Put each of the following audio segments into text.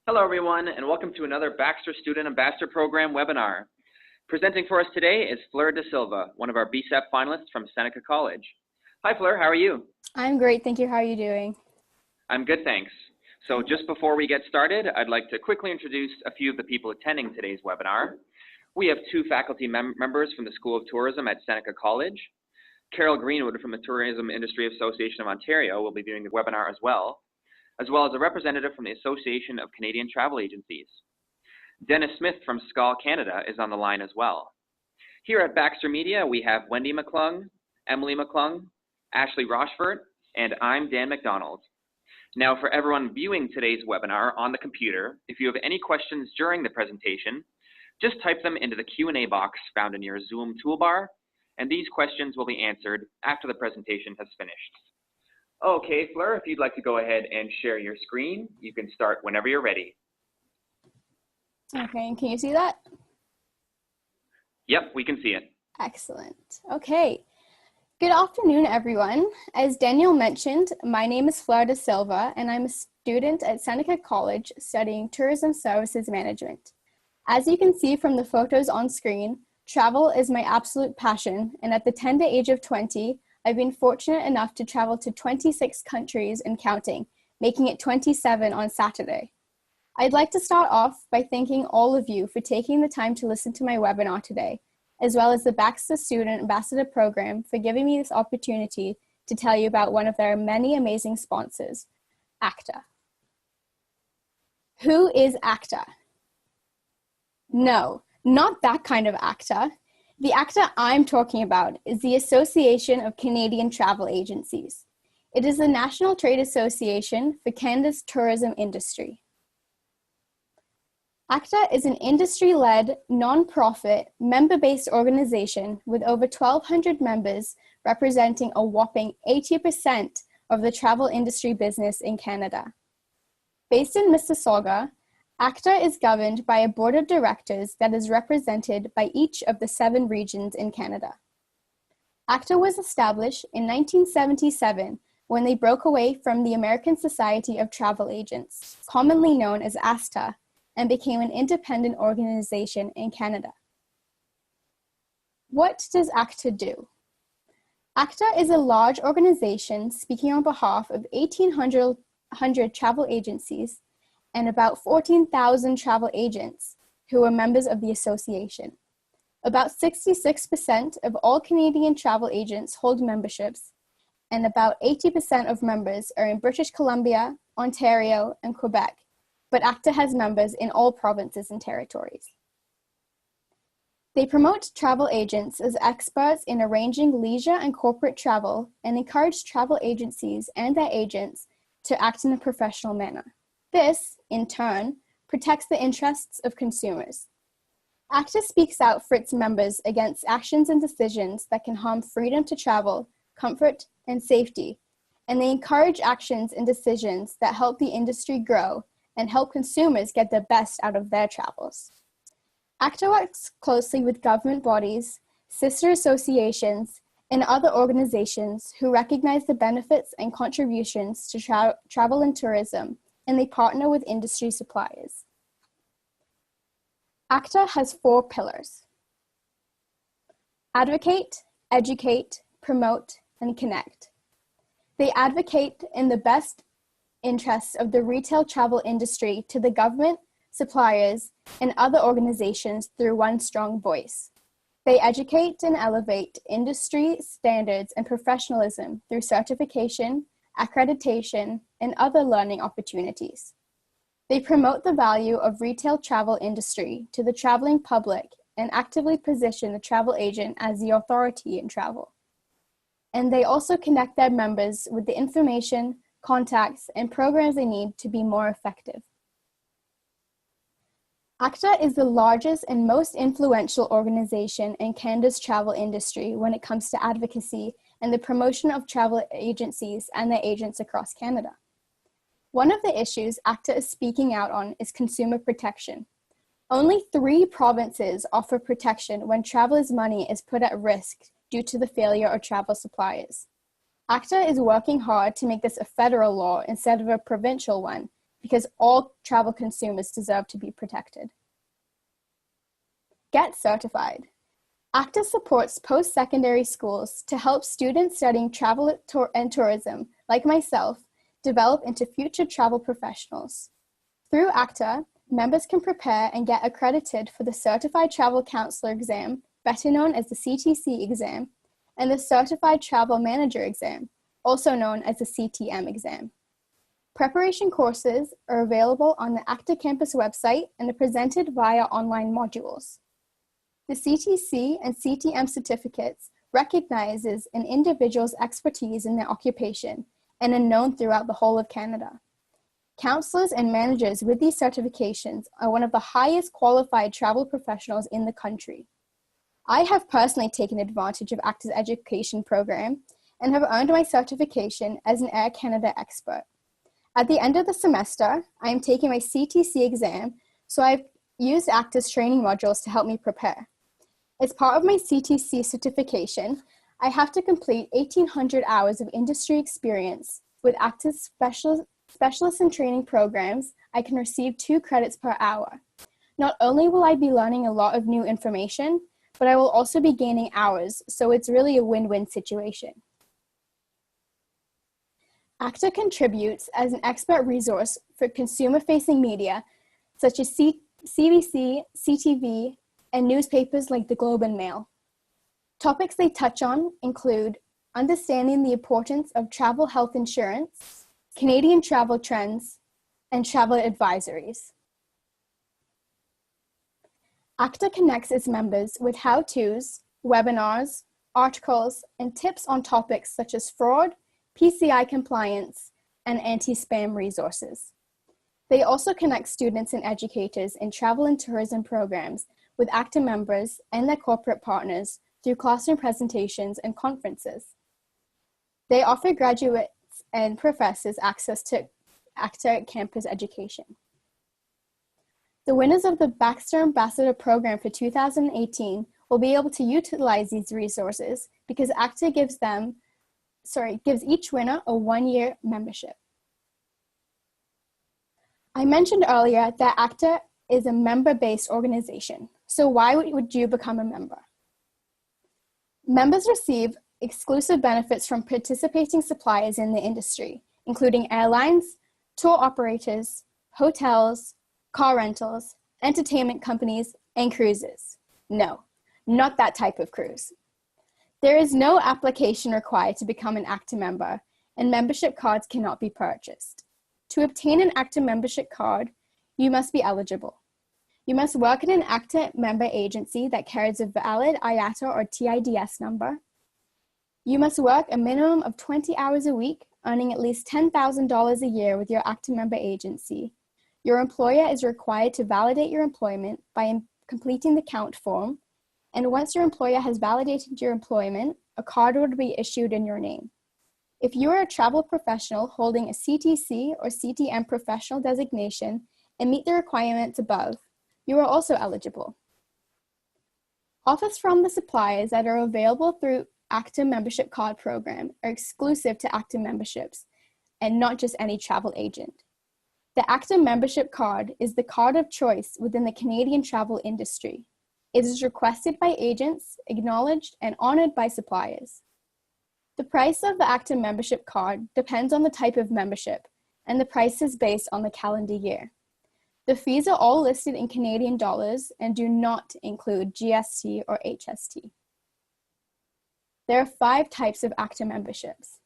Hello, everyone, and welcome to another Baxter Student Ambassador Program webinar. Presenting for us today is Fleur D'Sylva, one of our BSAP finalists from Seneca College. Hi, Fleur. How are you? I'm great. Thank you. How are you doing? I'm good, thanks. So just before we get started, I'd like to quickly introduce a few of the people attending today's webinar. We have two faculty members from the School of Tourism at Seneca College. Carol Greenwood from the Tourism Industry Association of Ontario will be doing the webinar as well as a representative from the Association of Canadian Travel Agencies. Dennis Smith from SCAL Canada is on the line as well. Here at Baxter Media, we have Wendy McClung, Emily McClung, Ashley Rochford, and I'm Dan McDonald. Now, for everyone viewing today's webinar on the computer, if you have any questions during the presentation, just type them into the Q&A box found in your Zoom toolbar, and these questions will be answered after the presentation has finished. Okay, Fleur, if you'd like to go ahead and share your screen, you can start whenever you're ready. Okay, and can you see that? Yep, we can see it. Excellent. Okay. Good afternoon, everyone. As Daniel mentioned, my name is Fleur D'Sylva, and I'm a student at Seneca College studying Tourism Services Management. As you can see from the photos on screen, travel is my absolute passion, and at the tender age of 20, I've been fortunate enough to travel to 26 countries and counting, making it 27 on Saturday. I'd like to start off by thanking all of you for taking the time to listen to my webinar today, as well as the Baxter Student Ambassador Program for giving me this opportunity to tell you about one of their many amazing sponsors, octa. Who is octa? No, not that kind of octa. The octa I'm talking about is the Association of Canadian Travel Agencies. It is the national trade association for Canada's tourism industry. octa is an industry-led, non-profit, member-based organization with over 1,200 members representing a whopping 80% of the travel industry business in Canada. Based in Mississauga, octa is governed by a board of directors that is represented by each of the 7 regions in Canada. octa was established in 1977 when they broke away from the American Society of Travel Agents, commonly known as ASTA, and became an independent organization in Canada. What does octa do? octa is a large organization speaking on behalf of 1,800 travel agencies and about 14,000 travel agents who are members of the association. About 66% of all Canadian travel agents hold memberships, and about 80% of members are in British Columbia, Ontario, and Quebec, but octa has members in all provinces and territories. They promote travel agents as experts in arranging leisure and corporate travel and encourage travel agencies and their agents to act in a professional manner. This, in turn, protects the interests of consumers. octa speaks out for its members against actions and decisions that can harm freedom to travel, comfort, and safety, and they encourage actions and decisions that help the industry grow and help consumers get the best out of their travels. octa works closely with government bodies, sister associations, and other organizations who recognize the benefits and contributions to travel and tourism, and they partner with industry suppliers. octa has 4 pillars: advocate, educate, promote, and connect. They advocate in the best interests of the retail travel industry to the government, suppliers, and other organizations through one strong voice. They educate and elevate industry standards and professionalism through certification, accreditation, and other learning opportunities. They promote the value of retail travel industry to the traveling public and actively position the travel agent as the authority in travel. And they also connect their members with the information, contacts, and programs they need to be more effective. octa is the largest and most influential organization in Canada's travel industry when it comes to advocacy and the promotion of travel agencies and their agents across Canada. One of the issues octa is speaking out on is consumer protection. Only 3 provinces offer protection when travelers' money is put at risk due to the failure of travel suppliers. octa is working hard to make this a federal law instead of a provincial one, because all travel consumers deserve to be protected. Get certified. ACTA supports post-secondary schools to help students studying travel and tourism, like myself, develop into future travel professionals. Through ACTA, members can prepare and get accredited for the Certified Travel Counselor exam, better known as the CTC exam, and the Certified Travel Manager exam, also known as the CTM exam. Preparation courses are available on the ACTA campus website and are presented via online modules. The CTC and CTM certificates recognizes an individual's expertise in their occupation and are known throughout the whole of Canada. Counselors and managers with these certifications are one of the highest qualified travel professionals in the country. I have personally taken advantage of ACTA's education program and have earned my certification as an Air Canada expert. At the end of the semester, I am taking my CTC exam, so I've used ACTA's training modules to help me prepare. As part of my CTC certification, I have to complete 1,800 hours of industry experience. With ACTA's specialist and training programs, I can receive 2 credits per hour. Not only will I be learning a lot of new information, but I will also be gaining hours, so it's really a win-win situation. ACTA contributes as an expert resource for consumer-facing media, such as CBC, CTV, and newspapers like the Globe and Mail. Topics they touch on include understanding the importance of travel health insurance, Canadian travel trends, and travel advisories. ACTA connects its members with how-tos, webinars, articles, and tips on topics such as fraud, PCI compliance, and anti-spam resources. They also connect students and educators in travel and tourism programs with ACTA members and their corporate partners through classroom presentations and conferences. They offer graduates and professors access to ACTA campus education. The winners of the Baxter Ambassador Program for 2018 will be able to utilize these resources because ACTA gives each winner a 1-year membership. I mentioned earlier that ACTA is a member-based organization. So why would you become a member? Members receive exclusive benefits from participating suppliers in the industry, including airlines, tour operators, hotels, car rentals, entertainment companies, and cruises. No, not that type of cruise. There is no application required to become an ACTA member, and membership cards cannot be purchased. To obtain an ACTA membership card, you must be eligible. You must work at an ACTA member agency that carries a valid IATA or TIDS number. You must work a minimum of 20 hours a week, earning at least $10,000 a year with your ACTA member agency. Your employer is required to validate your employment by completing the count form, and once your employer has validated your employment, a card would be issued in your name. If you are a travel professional holding a CTC or CTM professional designation and meet the requirements above, you are also eligible. Offers from the suppliers that are available through ACTA membership card program are exclusive to ACTA memberships and not just any travel agent. The ACTA membership card is the card of choice within the Canadian travel industry. It is requested by agents, acknowledged, and honored by suppliers. The price of the ACTA membership card depends on the type of membership, and the price is based on the calendar year. The fees are all listed in Canadian dollars and do not include GST or HST. There are 5 types of ACTA memberships: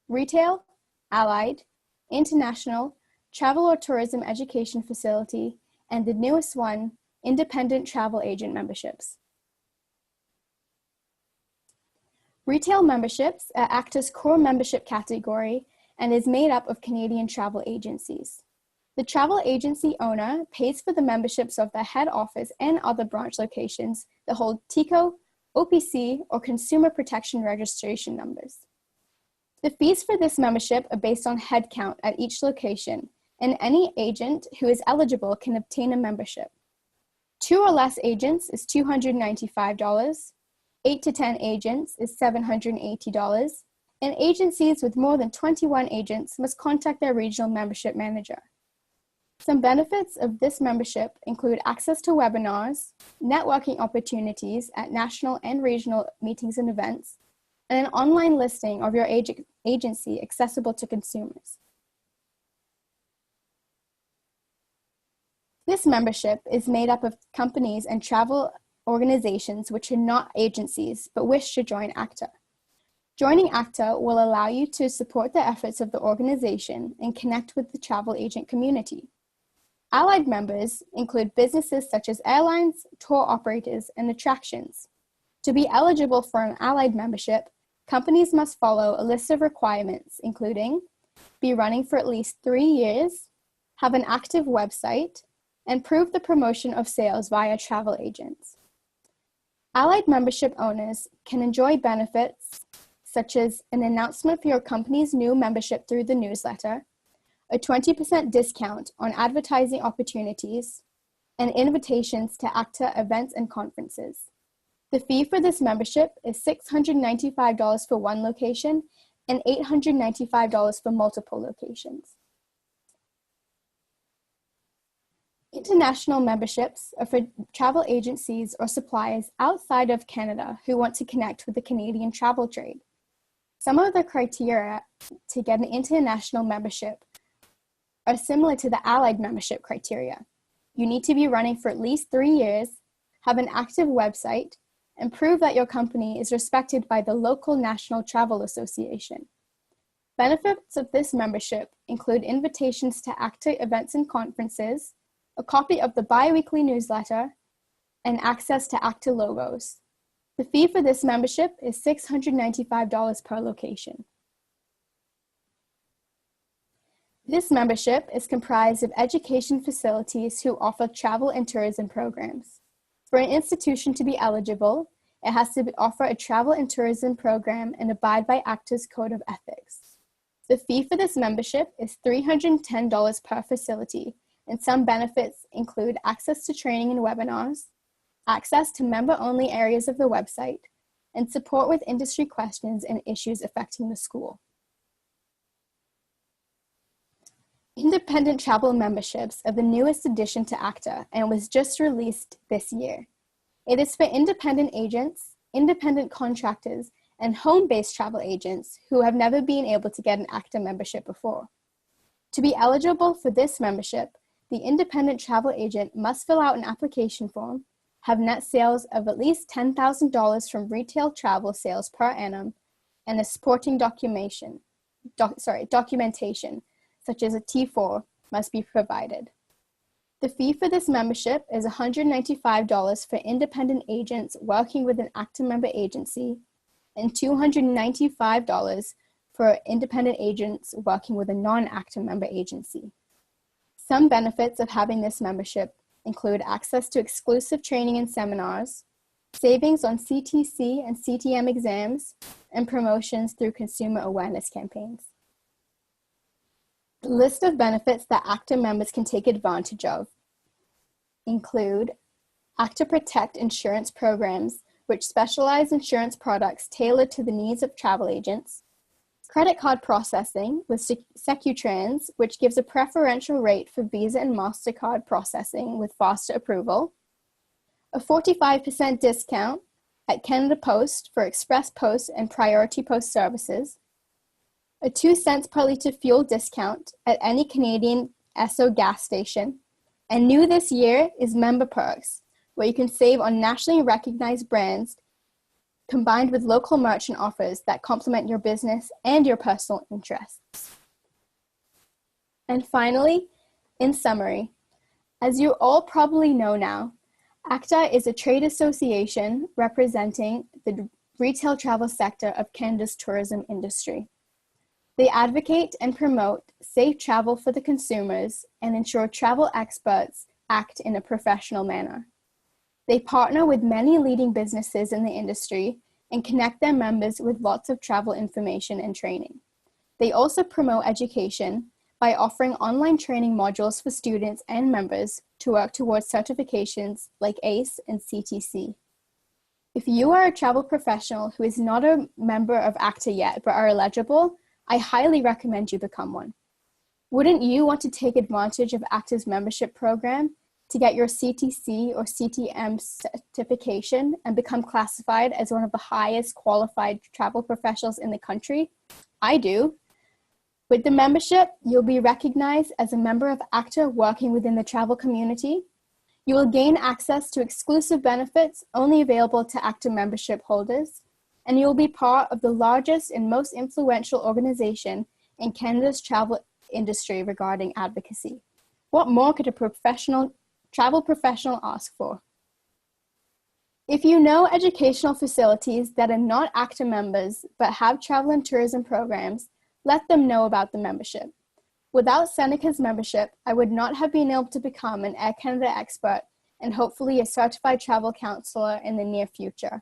retail, allied, international, travel or tourism education facility, and the newest one, independent travel agent memberships. Retail memberships are ACTA's core membership category and is made up of Canadian travel agencies. The travel agency owner pays for the memberships of their head office and other branch locations that hold TICO, OPC, or Consumer Protection Registration numbers. The fees for this membership are based on head count at each location, and any agent who is eligible can obtain a membership. 2 or less agents is $295, 8 to 10 agents is $780, and agencies with more than 21 agents must contact their regional membership manager. Some benefits of this membership include access to webinars, networking opportunities at national and regional meetings and events, and an online listing of your agency accessible to consumers. This membership is made up of companies and travel organizations which are not agencies but wish to join ACTA. Joining ACTA will allow you to support the efforts of the organization and connect with the travel agent community. Allied members include businesses such as airlines, tour operators, and attractions. To be eligible for an Allied membership, companies must follow a list of requirements, including be running for at least 3 years, have an active website, and prove the promotion of sales via travel agents. Allied membership owners can enjoy benefits such as an announcement for your company's new membership through the newsletter, a 20% discount on advertising opportunities, and invitations to ACTA events and conferences. The fee for this membership is $695 for one location and $895 for multiple locations. International memberships are for travel agencies or suppliers outside of Canada who want to connect with the Canadian travel trade. Some of the criteria to get an international membership are similar to the Allied membership criteria. You need to be running for at least 3 years, have an active website, and prove that your company is respected by the local National Travel Association. Benefits of this membership include invitations to ACTA events and conferences, a copy of the bi-weekly newsletter, and access to ACTA logos. The fee for this membership is $695 per location. This membership is comprised of education facilities who offer travel and tourism programs. For an institution to be eligible, it has to offer a travel and tourism program and abide by ACTA's Code of Ethics. The fee for this membership is $310 per facility, and some benefits include access to training and webinars, access to member-only areas of the website, and support with industry questions and issues affecting the school. Independent travel memberships are the newest addition to ACTA and was just released this year. It is for independent agents, independent contractors, and home-based travel agents who have never been able to get an ACTA membership before. To be eligible for this membership, the independent travel agent must fill out an application form, have net sales of at least $10,000 from retail travel sales per annum, and a supporting documentation, such as a T4, must be provided. The fee for this membership is $195 for independent agents working with an ACTA member agency and $295 for independent agents working with a non-ACTA member agency. Some benefits of having this membership include access to exclusive training and seminars, savings on CTC and CTM exams, and promotions through consumer awareness campaigns. The list of benefits that ACTA members can take advantage of include ACTA Protect insurance programs, which specialize insurance products tailored to the needs of travel agents, credit card processing with SecuTrans, which gives a preferential rate for Visa and MasterCard processing with faster approval, a 45% discount at Canada Post for Express Post and Priority Post services, a 2 cents per litre fuel discount at any Canadian Esso gas station, and new this year is Member Perks, where you can save on nationally recognized brands combined with local merchant offers that complement your business and your personal interests. And finally, in summary, as you all probably know now, ACTA is a trade association representing the retail travel sector of Canada's tourism industry. They advocate and promote safe travel for the consumers and ensure travel experts act in a professional manner. They partner with many leading businesses in the industry and connect their members with lots of travel information and training. They also promote education by offering online training modules for students and members to work towards certifications like ACE and CTC. If you are a travel professional who is not a member of ACTA yet but are eligible, I highly recommend you become one. Wouldn't you want to take advantage of ACTA's membership program to get your CTC or CTM certification and become classified as one of the highest qualified travel professionals in the country? I do. With the membership, you'll be recognized as a member of ACTA working within the travel community. You will gain access to exclusive benefits only available to ACTA membership holders, and you will be part of the largest and most influential organization in Canada's travel industry regarding advocacy. What more could a travel professional ask for? If you know educational facilities that are not ACTA members but have travel and tourism programs, let them know about the membership. Without Seneca's membership, I would not have been able to become an Air Canada expert and hopefully a certified travel counselor in the near future.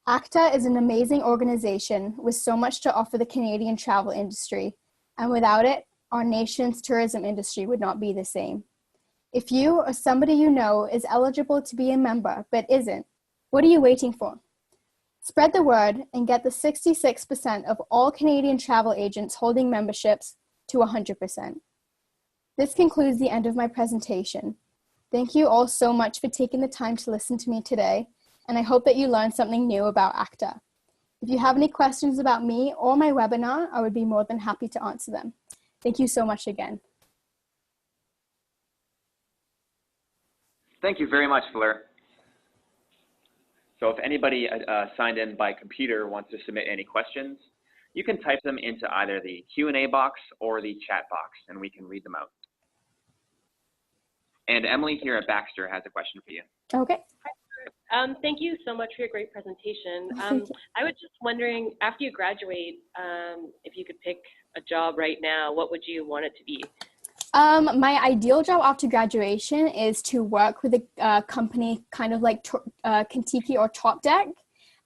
ACTA is an amazing organization with so much to offer the Canadian travel industry, and without it, our nation's tourism industry would not be the same. If you or somebody you know is eligible to be a member but isn't, what are you waiting for? Spread the word and get the 66% of all Canadian travel agents holding memberships to 100%. This concludes the end of my presentation. Thank you all so much for taking the time to listen to me today, and I hope that you learned something new about ACTA. If you have any questions about me or my webinar, I would be more than happy to answer them. Thank you so much again. Thank you very much, Fleur. So if anybody signed in by computer wants to submit any questions, you can type them into either the Q&A box or the chat box, and we can read them out. And Emily here at Baxter has a question for you. Okay. Thank you so much for your great presentation. I was just wondering, after you graduate, if you could pick a job right now, what would you want it to be? My ideal job after graduation is to work with a company kind of like Kentucky or Top Deck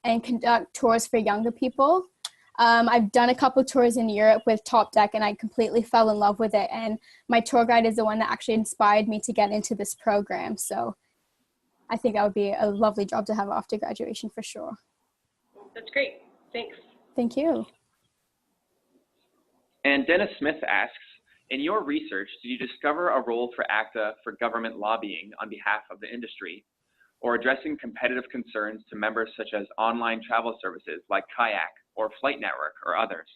and conduct tours for younger people. I've done a couple tours in Europe with Top Deck and I completely fell in love with it. And my tour guide is the one that actually inspired me to get into this program. So I think that would be a lovely job to have after graduation for sure. That's great. Thanks. Thank you. And Dennis Smith asks, in your research, did you discover a role for ACTA for government lobbying on behalf of the industry or addressing competitive concerns to members such as online travel services like Kayak or Flight Network or others?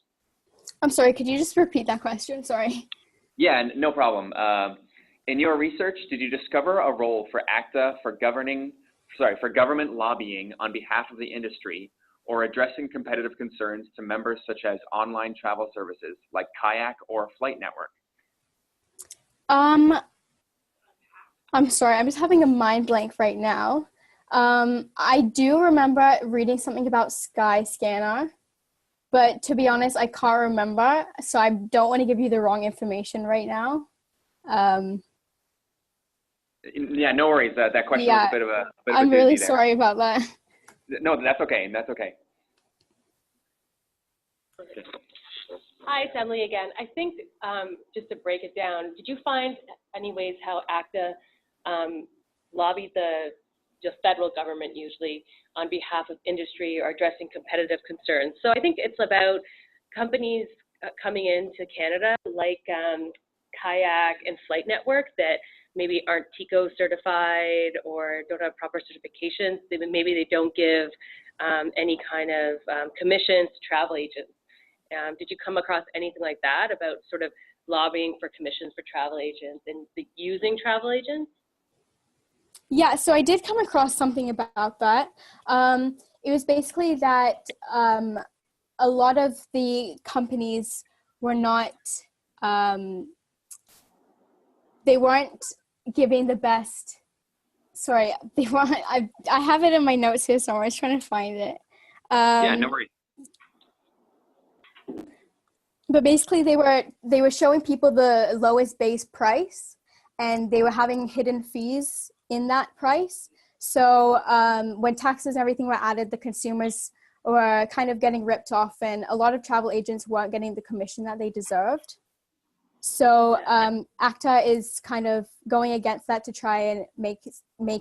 I'm sorry, could you just repeat that question? Sorry. Yeah, no problem. In your research, did you discover a role for ACTA for government lobbying on behalf of the industry or addressing competitive concerns to members such as online travel services like Kayak or Flight Network? I'm sorry, I'm just having a mind blank right now. I do remember reading something about Skyscanner, but to be honest, I can't remember, so I don't want to give you the wrong information right now. Yeah, no worries. That question was a bit of a I'm really sorry about that. No, that's okay. That's okay. Hi, it's Emily again. I think just to break it down, did you find any ways how ACTA lobbied the federal government usually on behalf of industry or addressing competitive concerns? So I think it's about companies coming into Canada like Kayak and Flight Network that maybe aren't TICO certified or don't have proper certifications. Maybe they don't give any kind of commissions to travel agents. Did you come across anything like that about sort of lobbying for commissions for travel agents and using travel agents? Yeah, so I did come across something about that. It was basically that a lot of the companies were not, they weren't giving the best, sorry, they weren't, I have it in my notes here somewhere, I was trying to find it. Yeah, no worries. But basically they were showing people the lowest base price and they were having hidden fees in that price. So when taxes and everything were added, the consumers were kind of getting ripped off and a lot of travel agents weren't getting the commission that they deserved. So ACTA is kind of going against that to try and make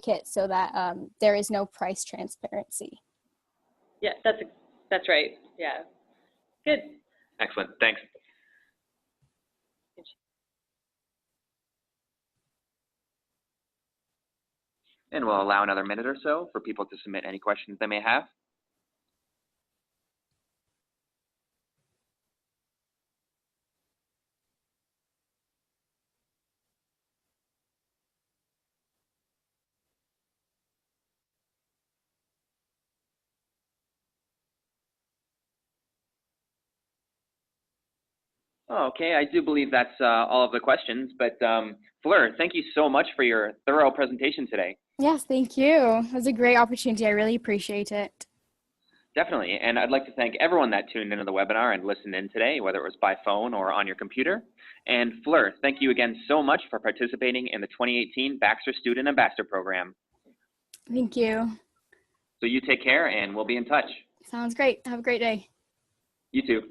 it so that there is no price transparency. Yeah, that's right. Yeah, good. Excellent. Thanks. And we'll allow another minute or so for people to submit any questions they may have. Okay, I do believe that's all of the questions, but Fleur, thank you so much for your thorough presentation today. Yes, thank you. It was a great opportunity. I really appreciate it. Definitely, and I'd like to thank everyone that tuned into the webinar and listened in today, whether it was by phone or on your computer. And Fleur, thank you again so much for participating in the 2018 Baxter Student Ambassador Program. Thank you. So you take care, and we'll be in touch. Sounds great. Have a great day. You too.